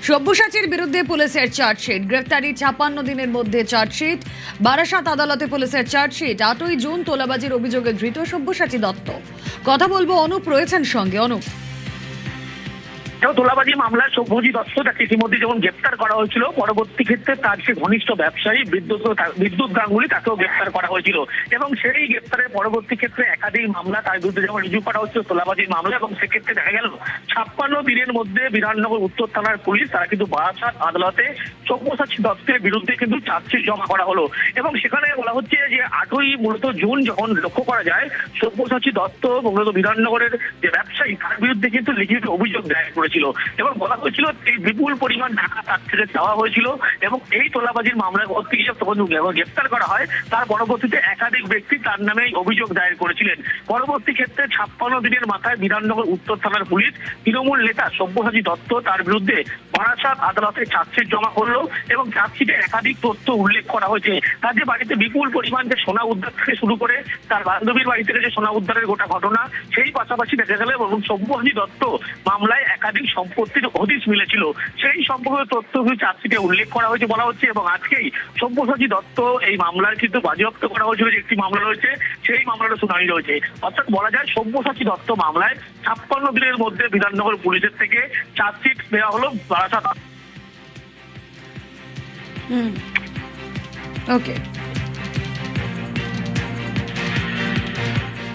সব্যসাচীর বিরুদ্ধে পুলিশের চার্জশিট, গ্রেফতারি ৫৬ দিনের মধ্যে চার্জশিট। বারাসাত আদালতে পুলিশের চার্জশিট। ৮ই জুন তোলাবাজির অভিযোগে ধৃত সব্যসাচী দত্ত। কথা বলবো, অনুপ রয়েছেন সঙ্গে। অনুপ, তোলাবাজি মামলায় সব্যসাচী দত্ত তাকে ইতিমধ্যে যেমন গ্রেপ্তার করা হয়েছিল, পরবর্তী ক্ষেত্রে তার যে ঘনিষ্ঠ ব্যবসায়ী বিদ্যুৎ গাঙ্গুলি তাকেও গ্রেপ্তার করা হয়েছিল এবং সেই গ্রেপ্তারের পরবর্তী ক্ষেত্রে একাধিক মামলা তার বিরুদ্ধে যেমন রুজু করা হচ্ছে তোলাবাজির মামলা, এবং সেক্ষেত্রে দেখা গেল ৫৬ দিনের মধ্যে বিধাননগর উত্তর থানার পুলিশ তারা কিন্তু বারাসাত আদালতে সব্যসাচী দত্তের বিরুদ্ধে কিন্তু চার্জশিট জমা করা হলো। এবং সেখানে বলা হচ্ছে যে ৮ই মূলত জুন যখন লক্ষ্য করা যায় সব্যসাচী দত্ত মূলত বিধাননগরের যে ব্যবসায়ী তার বিরুদ্ধে কিন্তু লিখিত অভিযোগ দায়ের করেছিল এবং বলা হয়েছিল এই বিপুল পরিমাণ টাকা তার থেকে দেওয়া হয়েছিল। এবং এই তোলাবাজির মামলায় তখন গ্রেপ্তার করা হয়, তার পরবর্তীতে একাধিক ব্যক্তি তার নামে অভিযোগ দায়ের করেছিলেন। পরবর্তী ক্ষেত্রে ৫৬ দিনের মাথায় বিধাননগর উত্তর থানার পুলিশ তৃণমূল নেতা সব্যসাচী দত্ত তার বিরুদ্ধে বারাসাত আদালতে চার্জশিট জমা করলো এবং চার্জশিটে একাধিক তথ্য উল্লেখ করা হয়েছে। তার যে বাড়িতে বিপুল পরিমাণ যে সোনা উদ্ধার থেকে শুরু করে তার বান্ধবীর বাড়ি থেকে যে সোনা উদ্ধারের গোটা ঘটনা, সেই পাশাপাশি দেখা গেল এবং সব্যসাচী দত্ত মামলায় একাধিক সম্পত্তির হদিশ মিলেছিল, সেই সম্পর্কে তথ্য চার্জশিটে উল্লেখ করা হয়েছে বলা হচ্ছে। এবং আজকেই সব্যসাচী দত্ত এই মামলার কিন্তু বাজেয়াপ্ত করা হয়েছিল, যে একটি মামলা রয়েছে সেই মামলাটা শুনানি রয়েছে। অর্থাৎ বলা যায় সব্যসাচী দত্ত মামলায় ৫৬ দিনের মধ্যে বিধাননগর পুলিশের থেকে চার্জশিট দেওয়া হলো বারাসাত। ওকে।